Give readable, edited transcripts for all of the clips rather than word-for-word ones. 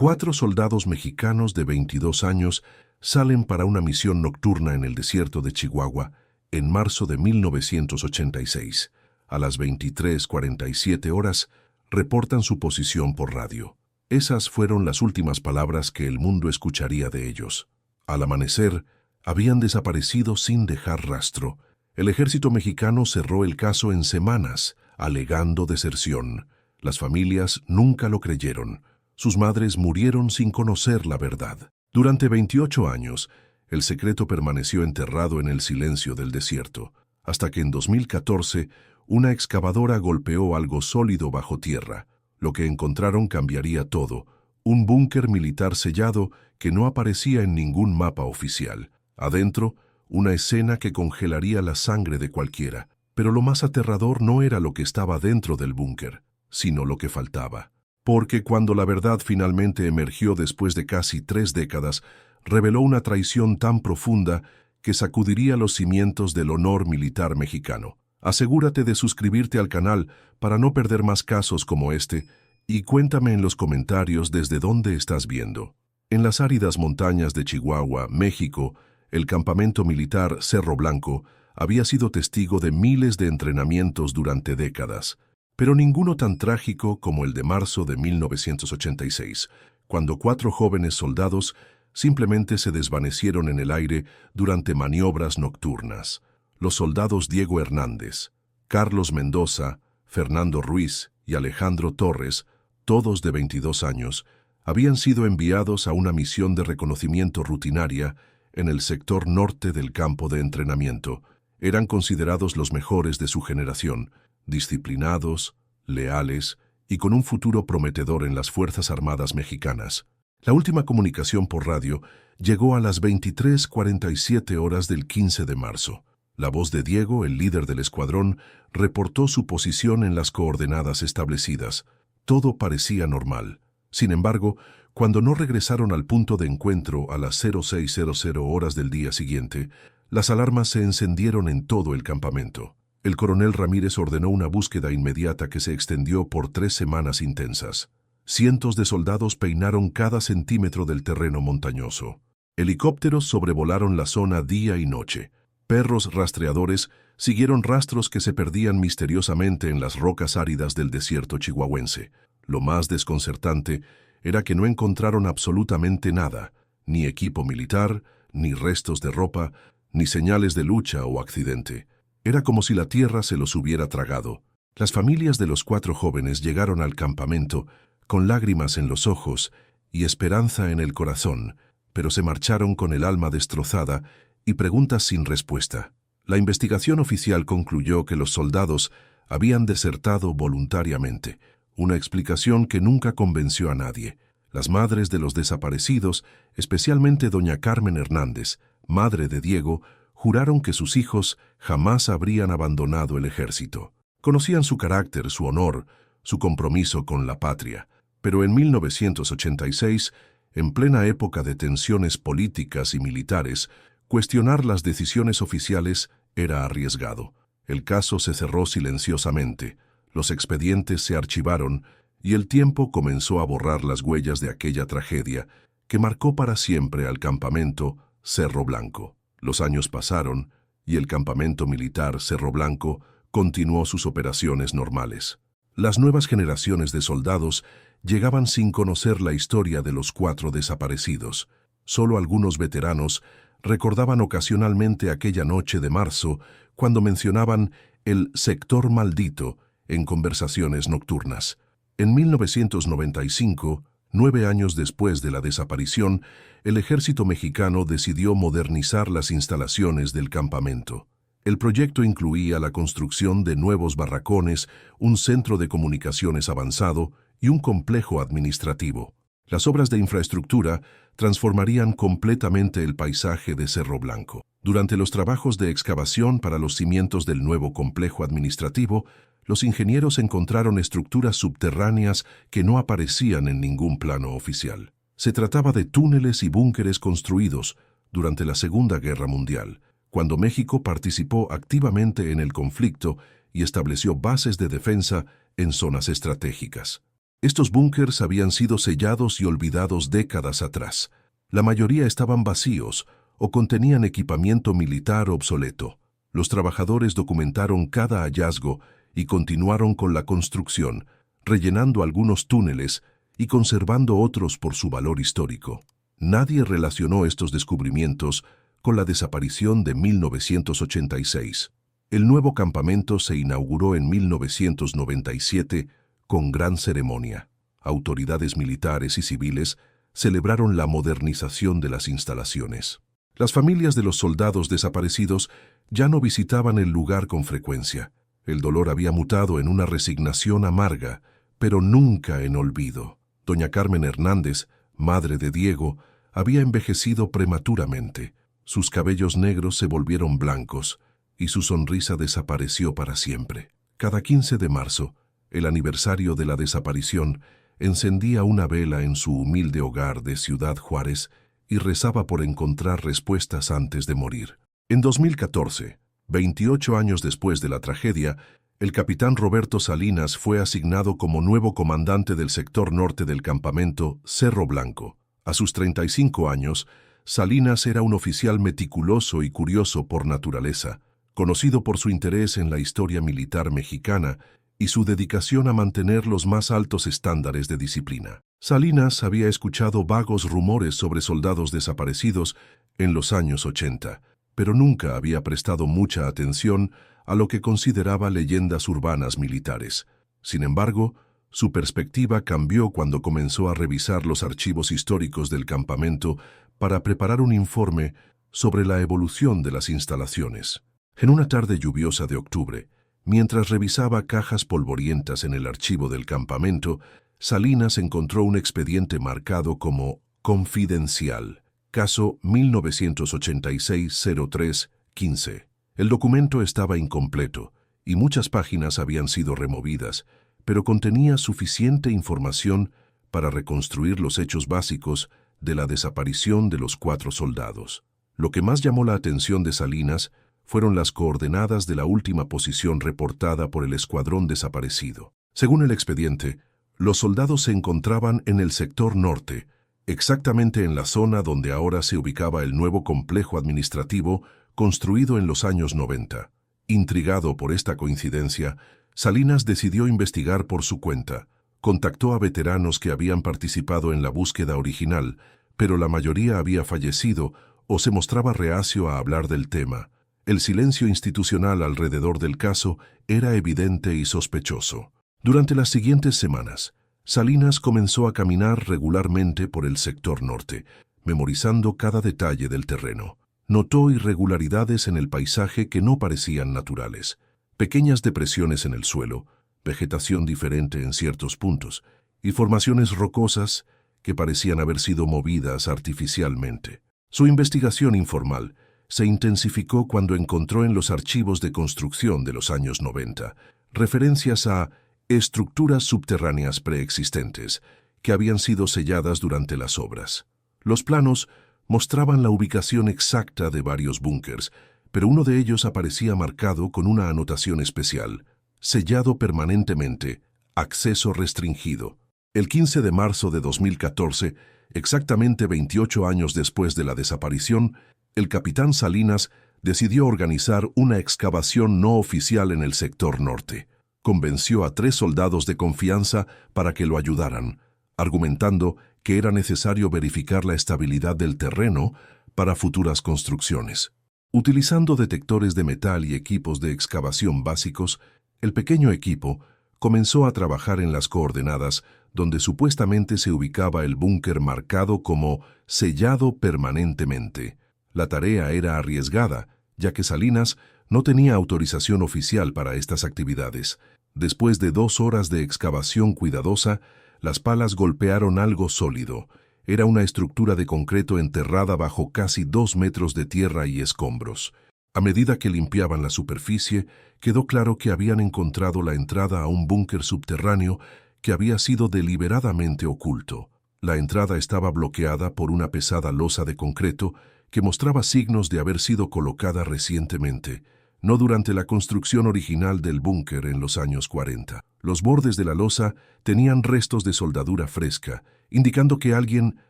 4 soldados mexicanos de 22 años salen para una misión nocturna en el desierto de Chihuahua en marzo de 1986. A las 23:47 horas, reportan su posición por radio. Esas fueron las últimas palabras que el mundo escucharía de ellos. Al amanecer, habían desaparecido sin dejar rastro. El ejército mexicano cerró el caso en semanas, alegando deserción. Las familias nunca lo creyeron. Sus madres murieron sin conocer la verdad. Durante 28 años, el secreto permaneció enterrado en el silencio del desierto, hasta que en 2014 una excavadora golpeó algo sólido bajo tierra. Lo que encontraron cambiaría todo: un búnker militar sellado que no aparecía en ningún mapa oficial. Adentro, una escena que congelaría la sangre de cualquiera. Pero lo más aterrador no era lo que estaba dentro del búnker, sino lo que faltaba. Porque cuando la verdad finalmente emergió después de casi 3 décadas, reveló una traición tan profunda que sacudiría los cimientos del honor militar mexicano. Asegúrate de suscribirte al canal para no perder más casos como este, y cuéntame en los comentarios desde dónde estás viendo. En las áridas montañas de Chihuahua, México, el campamento militar Cerro Blanco había sido testigo de miles de entrenamientos durante décadas, pero ninguno tan trágico como el de marzo de 1986, cuando 4 jóvenes soldados simplemente se desvanecieron en el aire durante maniobras nocturnas. Los soldados Diego Hernández, Carlos Mendoza, Fernando Ruiz y Alejandro Torres, todos de 22 años, habían sido enviados a una misión de reconocimiento rutinaria en el sector norte del campo de entrenamiento. Eran considerados los mejores de su generación, disciplinados, leales y con un futuro prometedor en las Fuerzas Armadas mexicanas. La última comunicación por radio llegó a las 23:47 horas del 15 de marzo. La voz de Diego, el líder del escuadrón, reportó su posición en las coordenadas establecidas. Todo parecía normal. Sin embargo, cuando no regresaron al punto de encuentro a las 06:00 horas del día siguiente, las alarmas se encendieron en todo el campamento. El coronel Ramírez ordenó una búsqueda inmediata que se extendió por 3 semanas intensas. Cientos de soldados peinaron cada centímetro del terreno montañoso. Helicópteros sobrevolaron la zona día y noche. Perros rastreadores siguieron rastros que se perdían misteriosamente en las rocas áridas del desierto chihuahuense. Lo más desconcertante era que no encontraron absolutamente nada, ni equipo militar, ni restos de ropa, ni señales de lucha o accidente. Era como si la tierra se los hubiera tragado. Las familias de los 4 jóvenes llegaron al campamento con lágrimas en los ojos y esperanza en el corazón, pero se marcharon con el alma destrozada y preguntas sin respuesta. La investigación oficial concluyó que los soldados habían desertado voluntariamente, una explicación que nunca convenció a nadie. Las madres de los desaparecidos, especialmente doña Carmen Hernández, madre de Diego, juraron que sus hijos jamás habrían abandonado el ejército. Conocían su carácter, su honor, su compromiso con la patria. Pero en 1986, en plena época de tensiones políticas y militares, cuestionar las decisiones oficiales era arriesgado. El caso se cerró silenciosamente, los expedientes se archivaron y el tiempo comenzó a borrar las huellas de aquella tragedia que marcó para siempre al campamento Cerro Blanco. Los años pasaron y el campamento militar Cerro Blanco continuó sus operaciones normales. Las nuevas generaciones de soldados llegaban sin conocer la historia de los 4 desaparecidos. Solo algunos veteranos recordaban ocasionalmente aquella noche de marzo cuando mencionaban el sector maldito en conversaciones nocturnas. En 1995, 9 años después de la desaparición, el ejército mexicano decidió modernizar las instalaciones del campamento. El proyecto incluía la construcción de nuevos barracones, un centro de comunicaciones avanzado y un complejo administrativo. Las obras de infraestructura transformarían completamente el paisaje de Cerro Blanco. Durante los trabajos de excavación para los cimientos del nuevo complejo administrativo, los ingenieros encontraron estructuras subterráneas que no aparecían en ningún plano oficial. Se trataba de túneles y búnkeres construidos durante la Segunda Guerra Mundial, cuando México participó activamente en el conflicto y estableció bases de defensa en zonas estratégicas. Estos búnkers habían sido sellados y olvidados décadas atrás. La mayoría estaban vacíos o contenían equipamiento militar obsoleto. Los trabajadores documentaron cada hallazgo y continuaron con la construcción, rellenando algunos túneles y conservando otros por su valor histórico. Nadie relacionó estos descubrimientos con la desaparición de 1986. El nuevo campamento se inauguró en 1997 con gran ceremonia. Autoridades militares y civiles celebraron la modernización de las instalaciones. Las familias de los soldados desaparecidos ya no visitaban el lugar con frecuencia. El dolor había mutado en una resignación amarga, pero nunca en olvido. Doña Carmen Hernández, madre de Diego, había envejecido prematuramente. Sus cabellos negros se volvieron blancos y su sonrisa desapareció para siempre. Cada 15 de marzo, el aniversario de la desaparición, encendía una vela en su humilde hogar de Ciudad Juárez y rezaba por encontrar respuestas antes de morir. En 2014, 28 años después de la tragedia, el capitán Roberto Salinas fue asignado como nuevo comandante del sector norte del campamento Cerro Blanco. A sus 35 años, Salinas era un oficial meticuloso y curioso por naturaleza, conocido por su interés en la historia militar mexicana y su dedicación a mantener los más altos estándares de disciplina. Salinas había escuchado vagos rumores sobre soldados desaparecidos en los años 80, pero nunca había prestado mucha atención a lo que consideraba leyendas urbanas militares. Sin embargo, su perspectiva cambió cuando comenzó a revisar los archivos históricos del campamento para preparar un informe sobre la evolución de las instalaciones. En una tarde lluviosa de octubre, mientras revisaba cajas polvorientas en el archivo del campamento, Salinas encontró un expediente marcado como confidencial, caso 1986-03-15. El documento estaba incompleto y muchas páginas habían sido removidas, pero contenía suficiente información para reconstruir los hechos básicos de la desaparición de los 4 soldados. Lo que más llamó la atención de Salinas fueron las coordenadas de la última posición reportada por el escuadrón desaparecido. Según el expediente, los soldados se encontraban en el sector norte, exactamente en la zona donde ahora se ubicaba el nuevo complejo administrativo construido en los años 90. Intrigado por esta coincidencia, Salinas decidió investigar por su cuenta. Contactó a veteranos que habían participado en la búsqueda original, pero la mayoría había fallecido o se mostraba reacio a hablar del tema. El silencio institucional alrededor del caso era evidente y sospechoso. Durante las siguientes semanas, Salinas comenzó a caminar regularmente por el sector norte, memorizando cada detalle del terreno. Notó irregularidades en el paisaje que no parecían naturales, pequeñas depresiones en el suelo, vegetación diferente en ciertos puntos, y formaciones rocosas que parecían haber sido movidas artificialmente. Su investigación informal se intensificó cuando encontró en los archivos de construcción de los años 90 referencias a estructuras subterráneas preexistentes que habían sido selladas durante las obras. Los planos mostraban la ubicación exacta de varios búnkers, pero uno de ellos aparecía marcado con una anotación especial: sellado permanentemente, acceso restringido. El 15 de marzo de 2014, exactamente 28 años después de la desaparición, el capitán Salinas decidió organizar una excavación no oficial en el sector norte. Convenció a 3 soldados de confianza para que lo ayudaran, argumentando que era necesario verificar la estabilidad del terreno para futuras construcciones. Utilizando detectores de metal y equipos de excavación básicos, el pequeño equipo comenzó a trabajar en las coordenadas donde supuestamente se ubicaba el búnker marcado como sellado permanentemente. La tarea era arriesgada, ya que Salinas no tenía autorización oficial para estas actividades. Después de 2 horas de excavación cuidadosa, las palas golpearon algo sólido. Era una estructura de concreto enterrada bajo casi 2 metros de tierra y escombros. A medida que limpiaban la superficie, quedó claro que habían encontrado la entrada a un búnker subterráneo que había sido deliberadamente oculto. La entrada estaba bloqueada por una pesada losa de concreto que mostraba signos de haber sido colocada recientemente. no durante la construcción original del búnker en los años 40. Los bordes de la losa tenían restos de soldadura fresca, indicando que alguien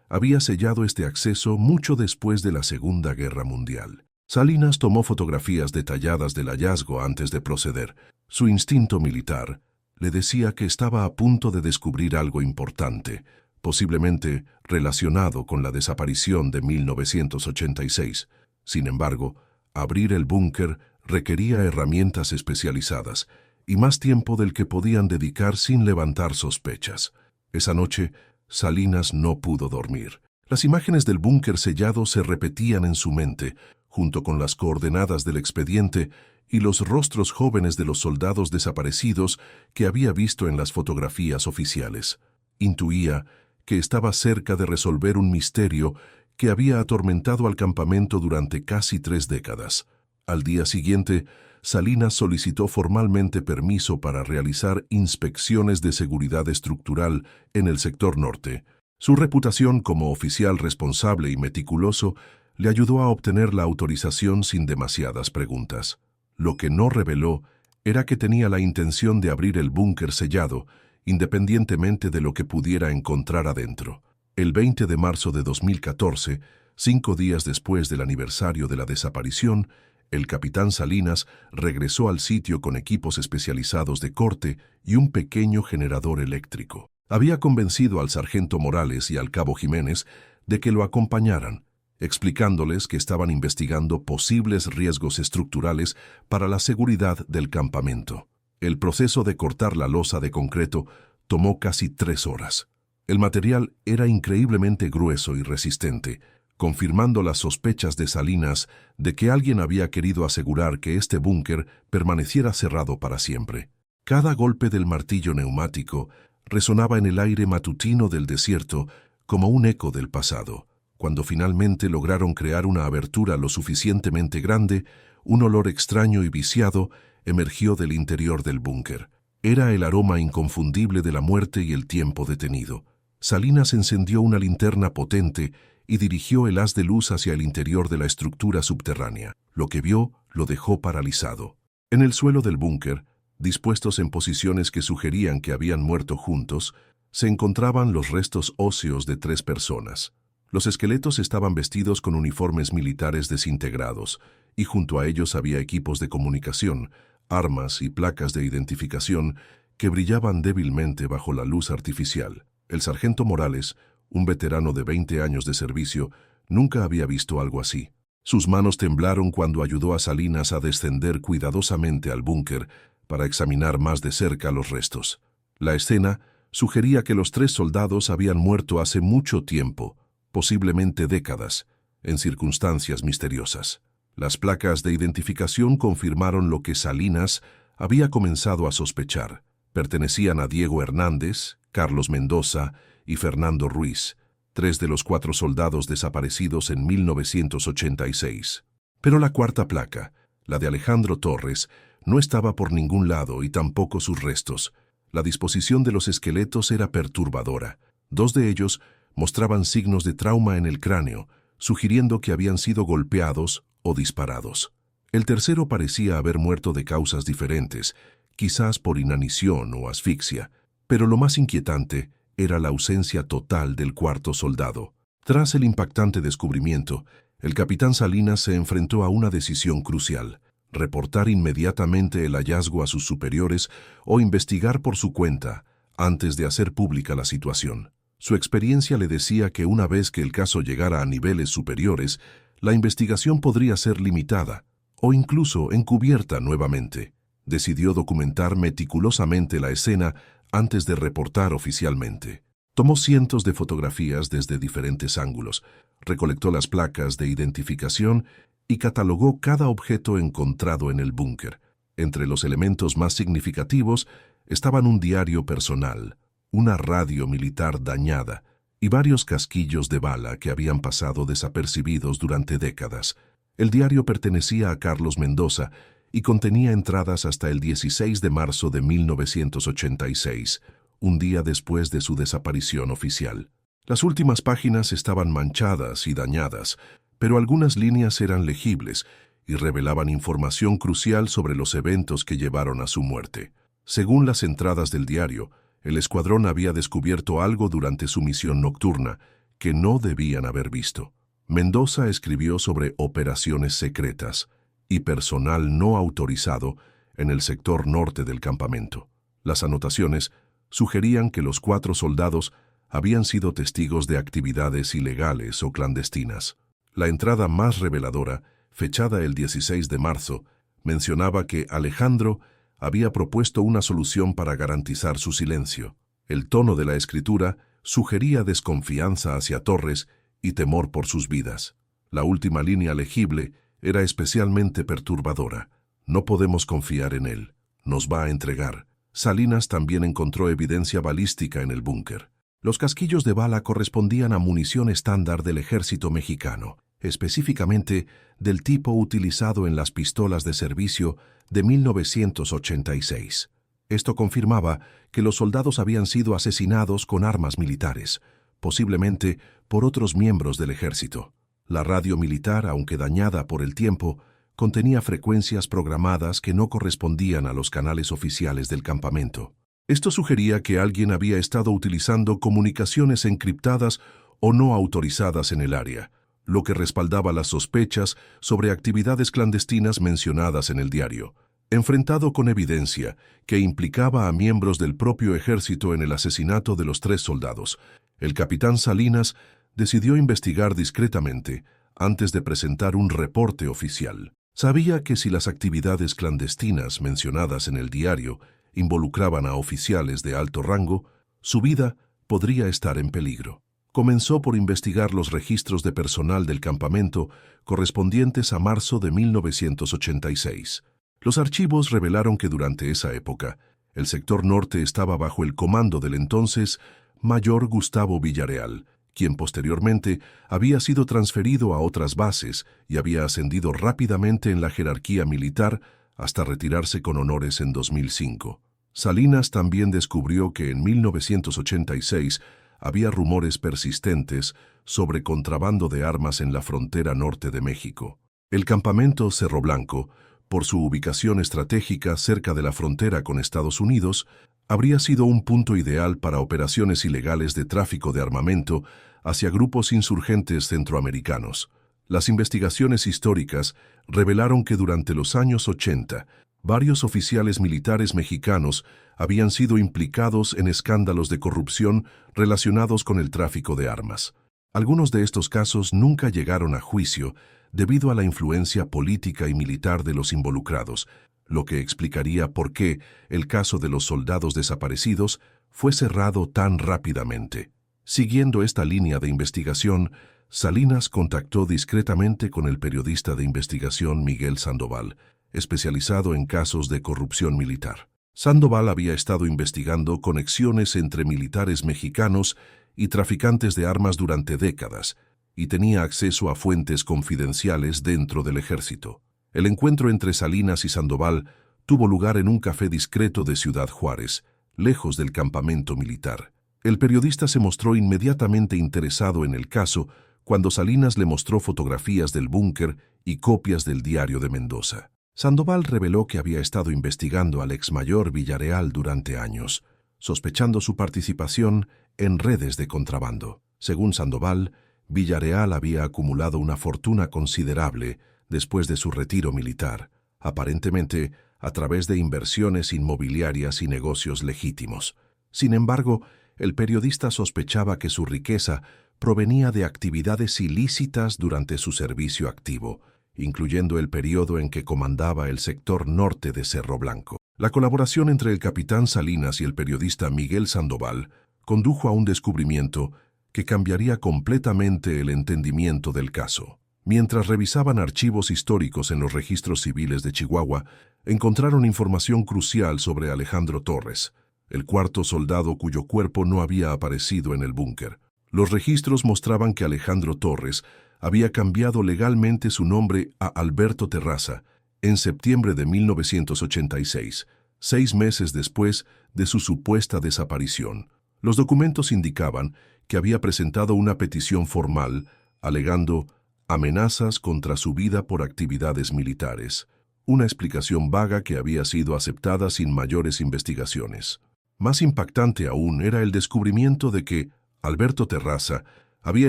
había sellado este acceso mucho después de la Segunda Guerra Mundial. Salinas tomó fotografías detalladas del hallazgo antes de proceder. Su instinto militar le decía que estaba a punto de descubrir algo importante, posiblemente relacionado con la desaparición de 1986. Sin embargo, abrir el búnker requería herramientas especializadas y más tiempo del que podían dedicar sin levantar sospechas. Esa noche, Salinas no pudo dormir. Las imágenes del búnker sellado se repetían en su mente, junto con las coordenadas del expediente y los rostros jóvenes de los soldados desaparecidos que había visto en las fotografías oficiales. Intuía que estaba cerca de resolver un misterio que había atormentado al campamento durante casi 3 décadas. Al día siguiente, Salinas solicitó formalmente permiso para realizar inspecciones de seguridad estructural en el sector norte. Su reputación como oficial responsable y meticuloso le ayudó a obtener la autorización sin demasiadas preguntas. Lo que no reveló era que tenía la intención de abrir el búnker sellado, independientemente de lo que pudiera encontrar adentro. El 20 de marzo de 2014, 5 días después del aniversario de la desaparición, el capitán Salinas regresó al sitio con equipos especializados de corte y un pequeño generador eléctrico. Había convencido al sargento Morales y al cabo Jiménez de que lo acompañaran, explicándoles que estaban investigando posibles riesgos estructurales para la seguridad del campamento. El proceso de cortar la losa de concreto tomó casi 3 horas. El material era increíblemente grueso y resistente, confirmando las sospechas de Salinas de que alguien había querido asegurar que este búnker permaneciera cerrado para siempre. Cada golpe del martillo neumático resonaba en el aire matutino del desierto como un eco del pasado. Cuando finalmente lograron crear una abertura lo suficientemente grande, un olor extraño y viciado emergió del interior del búnker. Era el aroma inconfundible de la muerte y el tiempo detenido. Salinas encendió una linterna potente y dirigió el haz de luz hacia el interior de la estructura subterránea. Lo que vio lo dejó paralizado. En el suelo del búnker, dispuestos en posiciones que sugerían que habían muerto juntos, se encontraban los restos óseos de 3 personas. Los esqueletos estaban vestidos con uniformes militares desintegrados, y junto a ellos había equipos de comunicación, armas y placas de identificación que brillaban débilmente bajo la luz artificial. El sargento Morales, un veterano de 20 años de servicio, nunca había visto algo así. Sus manos temblaron cuando ayudó a Salinas a descender cuidadosamente al búnker para examinar más de cerca los restos. La escena sugería que los 3 soldados habían muerto hace mucho tiempo, posiblemente décadas, en circunstancias misteriosas. Las placas de identificación confirmaron lo que Salinas había comenzado a sospechar. Pertenecían a Diego Hernández, Carlos Mendoza y Fernando Ruiz, 3 de los 4 soldados desaparecidos en 1986. Pero la 4ª placa, la de Alejandro Torres, no estaba por ningún lado y tampoco sus restos. La disposición de los esqueletos era perturbadora. 2 de ellos mostraban signos de trauma en el cráneo, sugiriendo que habían sido golpeados o disparados. El tercero parecía haber muerto de causas diferentes, quizás por inanición o asfixia, pero lo más inquietante era la ausencia total del 4º soldado. Tras el impactante descubrimiento, el capitán Salinas se enfrentó a una decisión crucial: reportar inmediatamente el hallazgo a sus superiores o investigar por su cuenta antes de hacer pública la situación. Su experiencia le decía que una vez que el caso llegara a niveles superiores, la investigación podría ser limitada o incluso encubierta nuevamente. Decidió documentar meticulosamente la escena antes de reportar oficialmente. Tomó cientos de fotografías desde diferentes ángulos, recolectó las placas de identificación y catalogó cada objeto encontrado en el búnker. Entre los elementos más significativos estaban un diario personal, una radio militar dañada y varios casquillos de bala que habían pasado desapercibidos durante décadas. El diario pertenecía a Carlos Mendoza y contenía entradas hasta el 16 de marzo de 1986, un día después de su desaparición oficial. Las últimas páginas estaban manchadas y dañadas, pero algunas líneas eran legibles y revelaban información crucial sobre los eventos que llevaron a su muerte. Según las entradas del diario, el escuadrón había descubierto algo durante su misión nocturna que no debían haber visto. Mendoza escribió sobre operaciones secretas y personal no autorizado en el sector norte del campamento. Las anotaciones sugerían que los 4 soldados habían sido testigos de actividades ilegales o clandestinas. La entrada más reveladora, fechada el 16 de marzo, mencionaba que Alejandro había propuesto una solución para garantizar su silencio. El tono de la escritura sugería desconfianza hacia Torres y temor por sus vidas. La última línea legible era especialmente perturbadora. No podemos confiar en él. Nos va a entregar. Salinas también encontró evidencia balística en el búnker. Los casquillos de bala correspondían a munición estándar del ejército mexicano, específicamente del tipo utilizado en las pistolas de servicio de 1986. Esto confirmaba que los soldados habían sido asesinados con armas militares, posiblemente por otros miembros del ejército. La radio militar, aunque dañada por el tiempo, contenía frecuencias programadas que no correspondían a los canales oficiales del campamento. Esto sugería que alguien había estado utilizando comunicaciones encriptadas o no autorizadas en el área, lo que respaldaba las sospechas sobre actividades clandestinas mencionadas en el diario. Enfrentado con evidencia que implicaba a miembros del propio ejército en el asesinato de los 3 soldados, el capitán Salinas decidió investigar discretamente antes de presentar un reporte oficial. Sabía que si las actividades clandestinas mencionadas en el diario involucraban a oficiales de alto rango, su vida podría estar en peligro. Comenzó por investigar los registros de personal del campamento correspondientes a marzo de 1986. Los archivos revelaron que durante esa época, el sector norte estaba bajo el comando del entonces mayor Gustavo Villarreal, quien posteriormente había sido transferido a otras bases y había ascendido rápidamente en la jerarquía militar hasta retirarse con honores en 2005. Salinas también descubrió que en 1986 había rumores persistentes sobre contrabando de armas en la frontera norte de México. El campamento Cerro Blanco, por su ubicación estratégica cerca de la frontera con Estados Unidos, habría sido un punto ideal para operaciones ilegales de tráfico de armamento hacia grupos insurgentes centroamericanos. Las investigaciones históricas revelaron que durante los años 80, varios oficiales militares mexicanos habían sido implicados en escándalos de corrupción relacionados con el tráfico de armas. Algunos de estos casos nunca llegaron a juicio debido a la influencia política y militar de los involucrados, lo que explicaría por qué el caso de los soldados desaparecidos fue cerrado tan rápidamente. Siguiendo esta línea de investigación, Salinas contactó discretamente con el periodista de investigación Miguel Sandoval, especializado en casos de corrupción militar. Sandoval había estado investigando conexiones entre militares mexicanos y traficantes de armas durante décadas, y tenía acceso a fuentes confidenciales dentro del ejército. El encuentro entre Salinas y Sandoval tuvo lugar en un café discreto de Ciudad Juárez, lejos del campamento militar. El periodista se mostró inmediatamente interesado en el caso cuando Salinas le mostró fotografías del búnker y copias del diario de Mendoza. Sandoval reveló que había estado investigando al exmayor Villarreal durante años, sospechando su participación en redes de contrabando. Según Sandoval, Villarreal había acumulado una fortuna considerable después de su retiro militar, aparentemente a través de inversiones inmobiliarias y negocios legítimos. Sin embargo, el periodista sospechaba que su riqueza provenía de actividades ilícitas durante su servicio activo, incluyendo el periodo en que comandaba el sector norte de Cerro Blanco. La colaboración entre el capitán Salinas y el periodista Miguel Sandoval condujo a un descubrimiento que cambiaría completamente el entendimiento del caso. Mientras revisaban archivos históricos en los registros civiles de Chihuahua, encontraron información crucial sobre Alejandro Torres, el 4º soldado cuyo cuerpo no había aparecido en el búnker. Los registros mostraban que Alejandro Torres había cambiado legalmente su nombre a Alberto Terraza en septiembre de 1986, 6 meses después de su supuesta desaparición. Los documentos indicaban que había presentado una petición formal alegando amenazas contra su vida por actividades militares. Una explicación vaga que había sido aceptada sin mayores investigaciones. Más impactante aún era el descubrimiento de que Alberto Terraza había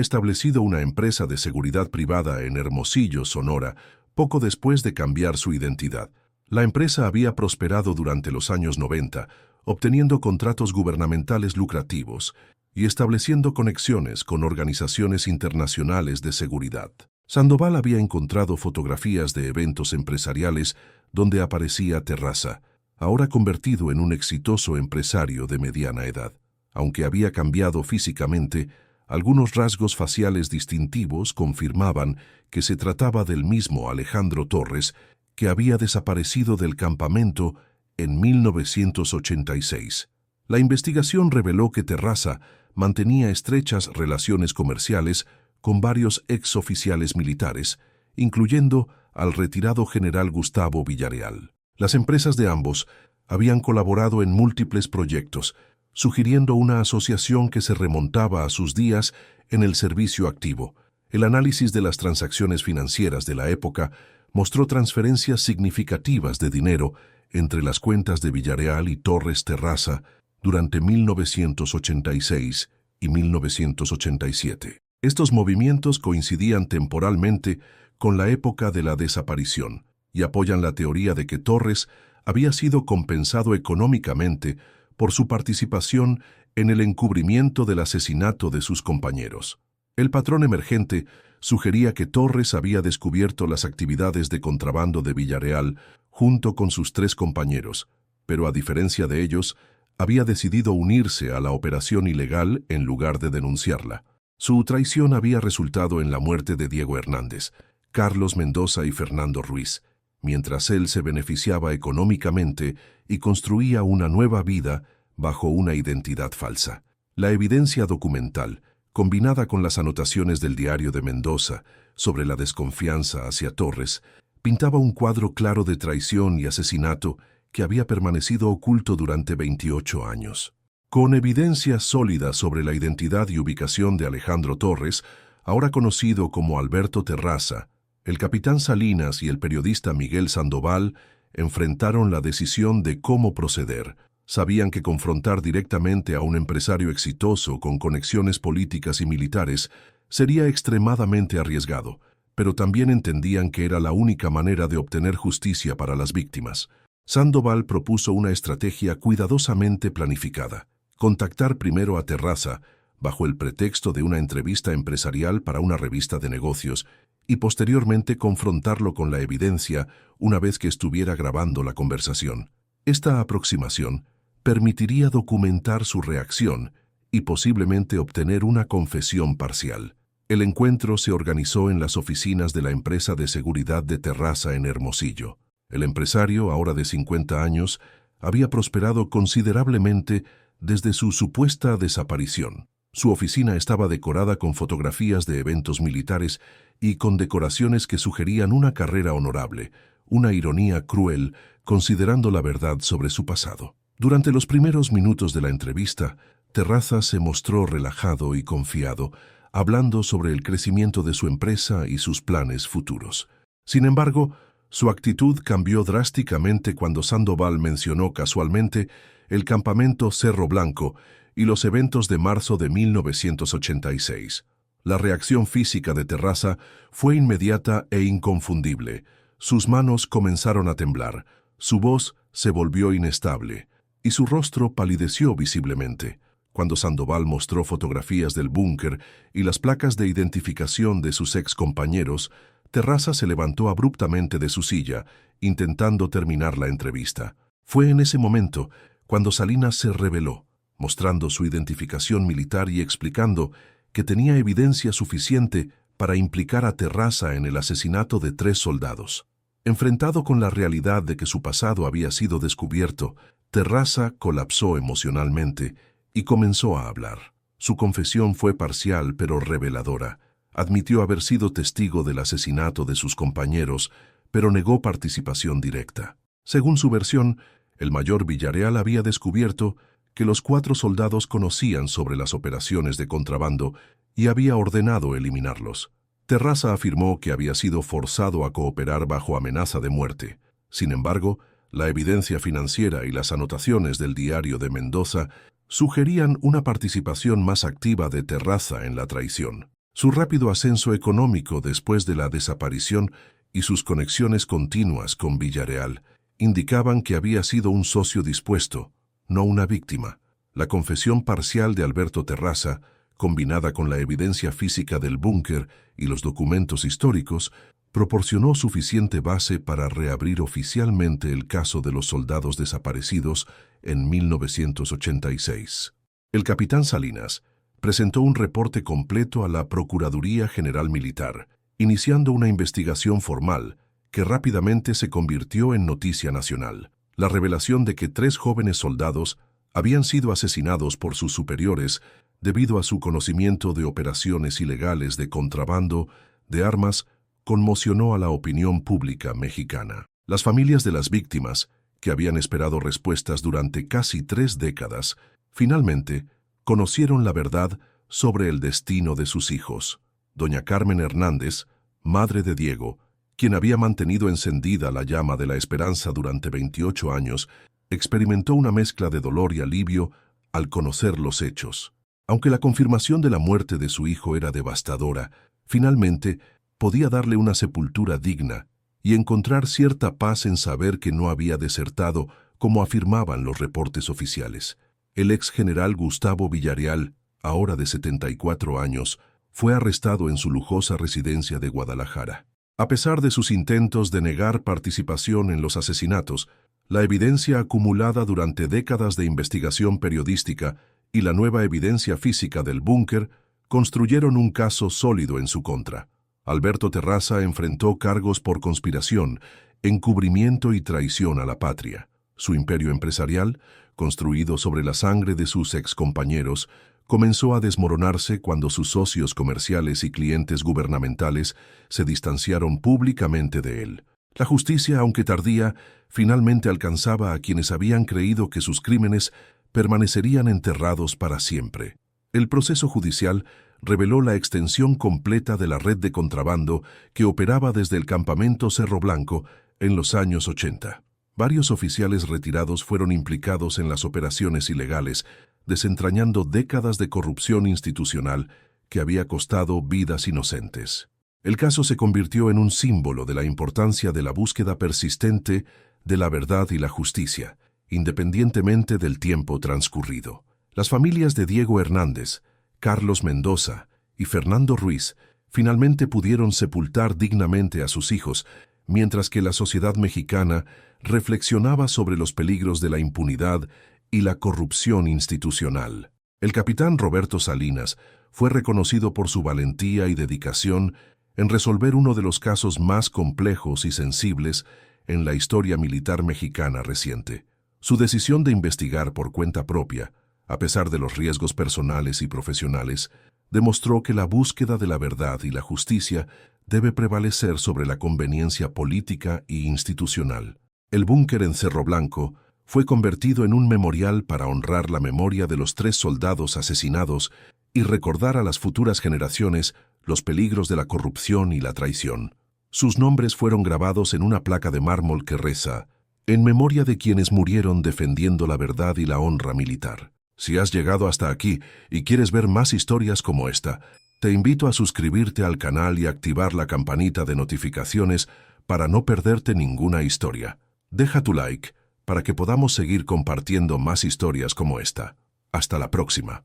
establecido una empresa de seguridad privada en Hermosillo, Sonora, poco después de cambiar su identidad. La empresa había prosperado durante los años 90, obteniendo contratos gubernamentales lucrativos y estableciendo conexiones con organizaciones internacionales de seguridad. Sandoval había encontrado fotografías de eventos empresariales donde aparecía Terraza, ahora convertido en un exitoso empresario de mediana edad. Aunque había cambiado físicamente, algunos rasgos faciales distintivos confirmaban que se trataba del mismo Alejandro Torres que había desaparecido del campamento en 1986. La investigación reveló que Terraza mantenía estrechas relaciones comerciales con varios exoficiales militares, incluyendo al retirado general Gustavo Villarreal. Las empresas de ambos habían colaborado en múltiples proyectos, sugiriendo una asociación que se remontaba a sus días en el servicio activo. El análisis de las transacciones financieras de la época mostró transferencias significativas de dinero entre las cuentas de Villarreal y Torres Terraza durante 1986 y 1987. Estos movimientos coincidían temporalmente con la época de la desaparición y apoyan la teoría de que Torres había sido compensado económicamente por su participación en el encubrimiento del asesinato de sus compañeros. El patrón emergente sugería que Torres había descubierto las actividades de contrabando de Villarreal junto con sus 3 compañeros, pero a diferencia de ellos, había decidido unirse a la operación ilegal en lugar de denunciarla. Su traición había resultado en la muerte de Diego Hernández, Carlos Mendoza y Fernando Ruiz, mientras él se beneficiaba económicamente y construía una nueva vida bajo una identidad falsa. La evidencia documental, combinada con las anotaciones del diario de Mendoza sobre la desconfianza hacia Torres, pintaba un cuadro claro de traición y asesinato que había permanecido oculto durante 28 años. Con evidencia sólida sobre la identidad y ubicación de Alejandro Torres, ahora conocido como Alberto Terraza, el capitán Salinas y el periodista Miguel Sandoval enfrentaron la decisión de cómo proceder. Sabían que confrontar directamente a un empresario exitoso con conexiones políticas y militares sería extremadamente arriesgado, pero también entendían que era la única manera de obtener justicia para las víctimas. Sandoval propuso una estrategia cuidadosamente planificada: contactar primero a Terraza, bajo el pretexto de una entrevista empresarial para una revista de negocios, y posteriormente confrontarlo con la evidencia una vez que estuviera grabando la conversación. Esta aproximación permitiría documentar su reacción y posiblemente obtener una confesión parcial. El encuentro se organizó en las oficinas de la empresa de seguridad de Terraza en Hermosillo. El empresario, ahora de 50 años, había prosperado considerablemente desde su supuesta desaparición. Su oficina estaba decorada con fotografías de eventos militares y con decoraciones que sugerían una carrera honorable, una ironía cruel considerando la verdad sobre su pasado. Durante los primeros minutos de la entrevista, Terraza se mostró relajado y confiado, hablando sobre el crecimiento de su empresa y sus planes futuros. Sin embargo, su actitud cambió drásticamente cuando Sandoval mencionó casualmente el campamento Cerro Blanco y los eventos de marzo de 1986. La reacción física de Terraza fue inmediata e inconfundible. Sus manos comenzaron a temblar, su voz se volvió inestable y su rostro palideció visiblemente. Cuando Sandoval mostró fotografías del búnker y las placas de identificación de sus excompañeros, Terraza se levantó abruptamente de su silla, intentando terminar la entrevista. Fue en ese momento cuando Salinas se reveló, mostrando su identificación militar y explicando que tenía evidencia suficiente para implicar a Terraza en el asesinato de 3 soldados. Enfrentado con la realidad de que su pasado había sido descubierto, Terraza colapsó emocionalmente y comenzó a hablar. Su confesión fue parcial pero reveladora. Admitió haber sido testigo del asesinato de sus compañeros, pero negó participación directa. Según su versión, el mayor Villarreal había descubierto que los 4 soldados conocían sobre las operaciones de contrabando y había ordenado eliminarlos. Terraza afirmó que había sido forzado a cooperar bajo amenaza de muerte. Sin embargo, la evidencia financiera y las anotaciones del diario de Mendoza sugerían una participación más activa de Terraza en la traición. Su rápido ascenso económico después de la desaparición y sus conexiones continuas con Villarreal indicaban que había sido un socio dispuesto, no una víctima. La confesión parcial de Alberto Terraza, combinada con la evidencia física del búnker y los documentos históricos, proporcionó suficiente base para reabrir oficialmente el caso de los soldados desaparecidos en 1986. El capitán Salinas presentó un reporte completo a la Procuraduría General Militar, iniciando una investigación formal que rápidamente se convirtió en noticia nacional. La revelación de que 3 jóvenes soldados habían sido asesinados por sus superiores debido a su conocimiento de operaciones ilegales de contrabando de armas conmocionó a la opinión pública mexicana. Las familias de las víctimas, que habían esperado respuestas durante casi 3 décadas, finalmente conocieron la verdad sobre el destino de sus hijos. Doña Carmen Hernández, madre de Diego, quien había mantenido encendida la llama de la esperanza durante 28 años, experimentó una mezcla de dolor y alivio al conocer los hechos. Aunque la confirmación de la muerte de su hijo era devastadora, finalmente podía darle una sepultura digna y encontrar cierta paz en saber que no había desertado, como afirmaban los reportes oficiales. El ex general Gustavo Villarreal, ahora de 74 años, fue arrestado en su lujosa residencia de Guadalajara. A pesar de sus intentos de negar participación en los asesinatos, la evidencia acumulada durante décadas de investigación periodística y la nueva evidencia física del búnker construyeron un caso sólido en su contra. Alberto Terraza enfrentó cargos por conspiración, encubrimiento y traición a la patria. Su imperio empresarial, construido sobre la sangre de sus excompañeros, comenzó a desmoronarse cuando sus socios comerciales y clientes gubernamentales se distanciaron públicamente de él. La justicia, aunque tardía, finalmente alcanzaba a quienes habían creído que sus crímenes permanecerían enterrados para siempre. El proceso judicial reveló la extensión completa de la red de contrabando que operaba desde el campamento Cerro Blanco en los años 80. Varios oficiales retirados fueron implicados en las operaciones ilegales, desentrañando décadas de corrupción institucional que había costado vidas inocentes. El caso se convirtió en un símbolo de la importancia de la búsqueda persistente de la verdad y la justicia, independientemente del tiempo transcurrido. Las familias de Diego Hernández, Carlos Mendoza y Fernando Ruiz finalmente pudieron sepultar dignamente a sus hijos, mientras que la sociedad mexicana reflexionaba sobre los peligros de la impunidad y la corrupción institucional. El capitán Roberto Salinas fue reconocido por su valentía y dedicación en resolver uno de los casos más complejos y sensibles en la historia militar mexicana reciente. Su decisión de investigar por cuenta propia, a pesar de los riesgos personales y profesionales, demostró que la búsqueda de la verdad y la justicia debe prevalecer sobre la conveniencia política e institucional. El búnker en Cerro Blanco fue convertido en un memorial para honrar la memoria de los 3 soldados asesinados y recordar a las futuras generaciones los peligros de la corrupción y la traición. Sus nombres fueron grabados en una placa de mármol que reza: en memoria de quienes murieron defendiendo la verdad y la honra militar. Si has llegado hasta aquí y quieres ver más historias como esta, te invito a suscribirte al canal y activar la campanita de notificaciones para no perderte ninguna historia. Deja tu like para que podamos seguir compartiendo más historias como esta. Hasta la próxima.